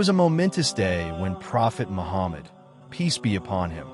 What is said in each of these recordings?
was a momentous day when Prophet Muhammad, peace be upon him,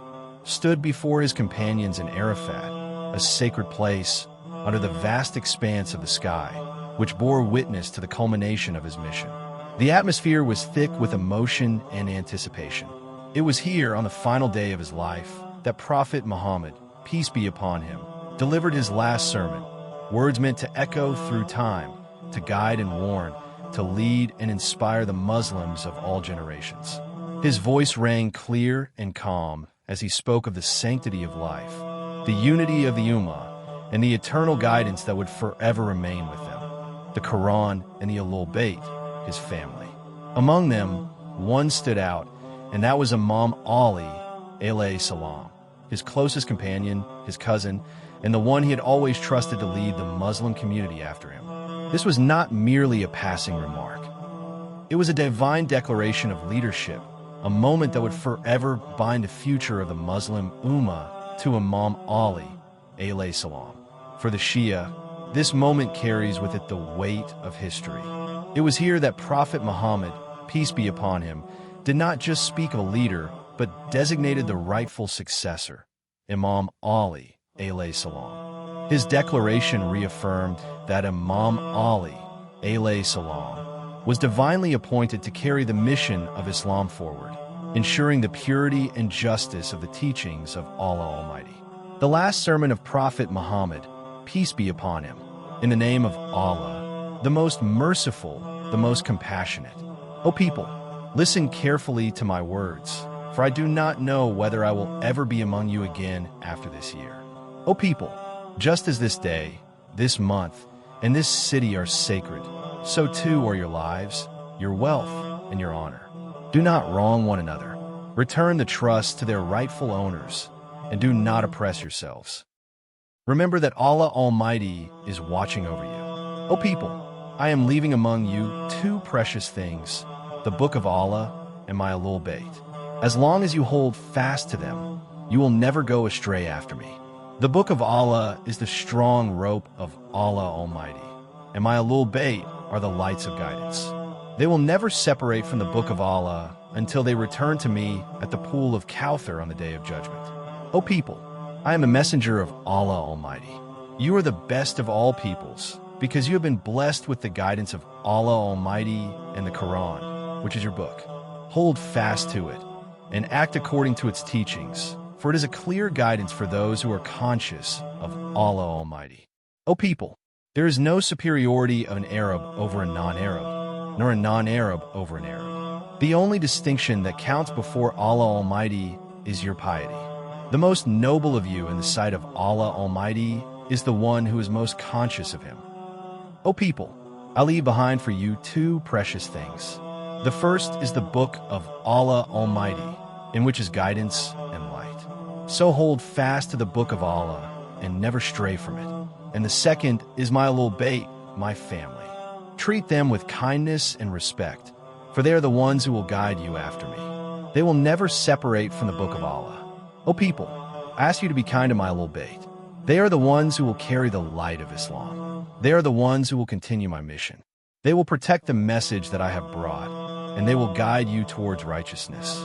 stood before his companions in Arafat, a sacred place under the vast expanse of the sky, which bore witness to the culmination of his mission. The atmosphere was thick with emotion and anticipation. It was here, on the final day of his life, that Prophet Muhammad, peace be upon him, delivered his last sermon, words meant to echo through time, to guide and warn, to lead and inspire the Muslims of all generations. His voice rang clear and calm as he spoke of the sanctity of life, the unity of the Ummah, and the eternal guidance that would forever remain with them, the Quran and the Ahl-e-Bait, his family. Among them, one stood out, and that was Imam Ali, alayhi salam, his closest companion, his cousin, and the one he had always trusted to lead the Muslim community after him. This was not merely a passing remark. It was a divine declaration of leadership, a moment that would forever bind the future of the Muslim Ummah to Imam Ali, alayhi salam. For the Shia, this moment carries with it the weight of history. It was here that Prophet Muhammad, peace be upon him, did not just speak of a leader, but designated the rightful successor, Imam Ali, alayhi salam. His declaration reaffirmed that Imam Ali, alayhi salam, was divinely appointed to carry the mission of Islam forward, ensuring the purity and justice of the teachings of Allah Almighty. The last sermon of Prophet Muhammad, peace be upon him, in the name of Allah, the most merciful, the most compassionate. O people, listen carefully to my words, for I do not know whether I will ever be among you again after this year. O people, just as this day, this month, and this city are sacred, so too are your lives, your wealth, and your honor. Do not wrong one another. Return the trust to their rightful owners, and do not oppress yourselves. Remember that Allah Almighty is watching over you. O people, I am leaving among you two precious things, the Book of Allah and my Ahl-e-Bait. As long as you hold fast to them, you will never go astray after me. The Book of Allah is the strong rope of Allah Almighty, and my Ahl-e-Bait are the lights of guidance. They will never separate from the Book of Allah until they return to me at the pool of Kawthar on the Day of Judgment. O people, I am a messenger of Allah Almighty. You are the best of all peoples, because you have been blessed with the guidance of Allah Almighty and the Quran, which is your book. Hold fast to it, and act according to its teachings, for it is a clear guidance for those who are conscious of Allah Almighty. O people, there is no superiority of an Arab over a non-Arab, nor a non-Arab over an Arab. The only distinction that counts before Allah Almighty is your piety. The most noble of you in the sight of Allah Almighty is the one who is most conscious of Him. O people, I leave behind for you two precious things. The first is the Book of Allah Almighty, in which is guidance and light. So hold fast to the Book of Allah and never stray from it. And the second is my Ahl-e-Bait, my family. Treat them with kindness and respect, for they are the ones who will guide you after me. They will never separate from the Book of Allah. O people, I ask you to be kind to my Ahl-e-Bait. They are the ones who will carry the light of Islam. They are the ones who will continue my mission. They will protect the message that I have brought, and they will guide you towards righteousness.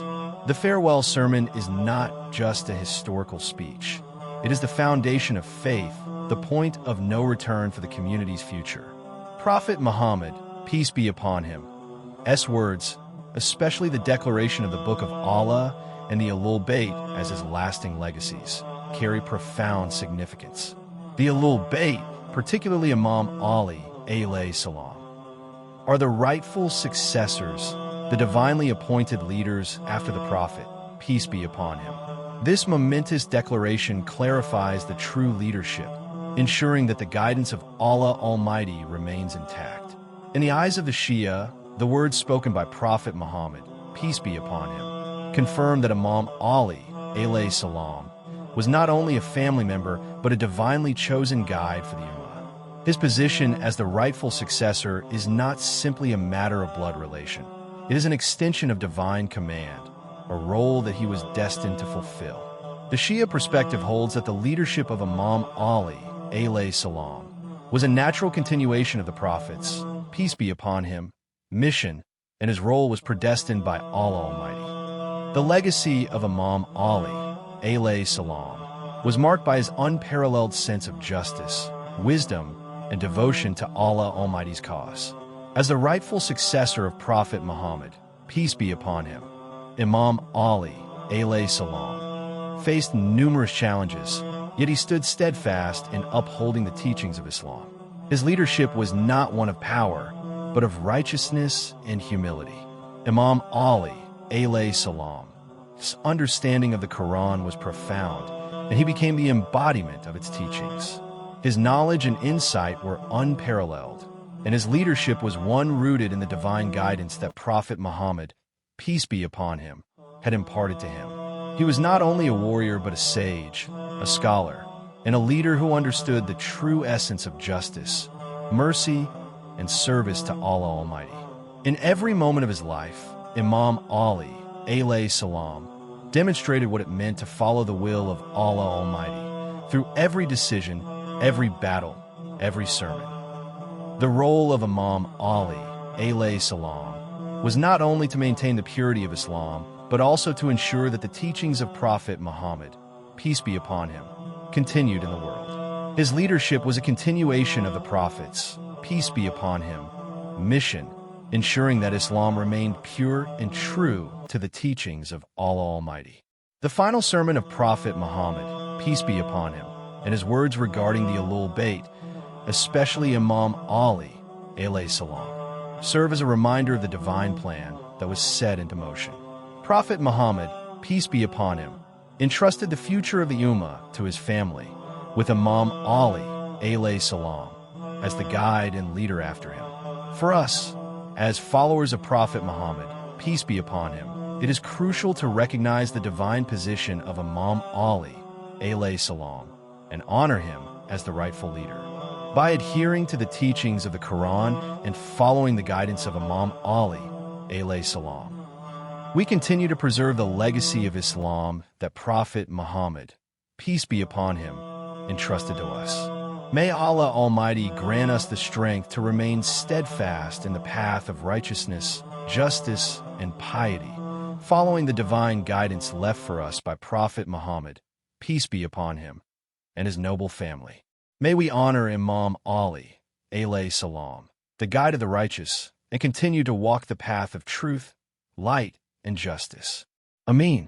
The farewell sermon is not just a historical speech. It is the foundation of faith, the point of no return for the community's future. Prophet Muhammad, peace be upon him, S words, especially the declaration of the Book of Allah and the Ahl-e-Bait as his lasting legacies, carry profound significance. The Ahl-e-Bait, particularly Imam Ali, alayhi salam, are the rightful successors, the divinely appointed leaders after the Prophet, peace be upon him. This momentous declaration clarifies the true leadership, ensuring that the guidance of Allah Almighty remains intact. In the eyes of the Shia, the words spoken by Prophet Muhammad, peace be upon him, confirmed that Imam Ali, alayhi salam, was not only a family member, but a divinely chosen guide for the Ummah. His position as the rightful successor is not simply a matter of blood relation. It is an extension of divine command, a role that he was destined to fulfill. The Shia perspective holds that the leadership of Imam Ali, alayhi salam, was a natural continuation of the Prophet's, peace be upon him, mission, and his role was predestined by Allah Almighty. The legacy of Imam Ali, alayhi salam, was marked by his unparalleled sense of justice, wisdom, and devotion to Allah Almighty's cause. As the rightful successor of Prophet Muhammad, peace be upon him, Imam Ali, alayhi salam, faced numerous challenges, yet he stood steadfast in upholding the teachings of Islam. His leadership was not one of power, but of righteousness and humility. Imam Ali, alayhi salam, his understanding of the Quran was profound, and he became the embodiment of its teachings. His knowledge and insight were unparalleled, and his leadership was one rooted in the divine guidance that Prophet Muhammad, peace be upon him, had imparted to him. He was not only a warrior but a sage, a scholar, and a leader who understood the true essence of justice, mercy, and service to Allah Almighty. In every moment of his life, Imam Ali, alayhi salam, demonstrated what it meant to follow the will of Allah Almighty through every decision, every battle, every sermon. The role of Imam Ali, alayhi salam, was not only to maintain the purity of Islam, but also to ensure that the teachings of Prophet Muhammad, peace be upon him, continued in the world. His leadership was a continuation of the Prophet's, peace be upon him, mission, ensuring that Islam remained pure and true to the teachings of Allah Almighty. The final sermon of Prophet Muhammad, peace be upon him, and his words regarding the Ahl-e-Bait, especially Imam Ali, alayhi salam, serve as a reminder of the divine plan that was set into motion. Prophet Muhammad, peace be upon him, entrusted the future of the Ummah to his family, with Imam Ali, alayhi salam, as the guide and leader after him. For us, as followers of Prophet Muhammad, peace be upon him, it is crucial to recognize the divine position of Imam Ali, alayhi salam, and honor him as the rightful leader. By adhering to the teachings of the Quran and following the guidance of Imam Ali, alayhi salam, we continue to preserve the legacy of Islam that Prophet Muhammad, peace be upon him, entrusted to us. May Allah Almighty grant us the strength to remain steadfast in the path of righteousness, justice, and piety, following the divine guidance left for us by Prophet Muhammad, peace be upon him, and his noble family. May we honor Imam Ali, alayhi salam, the guide of the righteous, and continue to walk the path of truth, light, and justice. Ameen.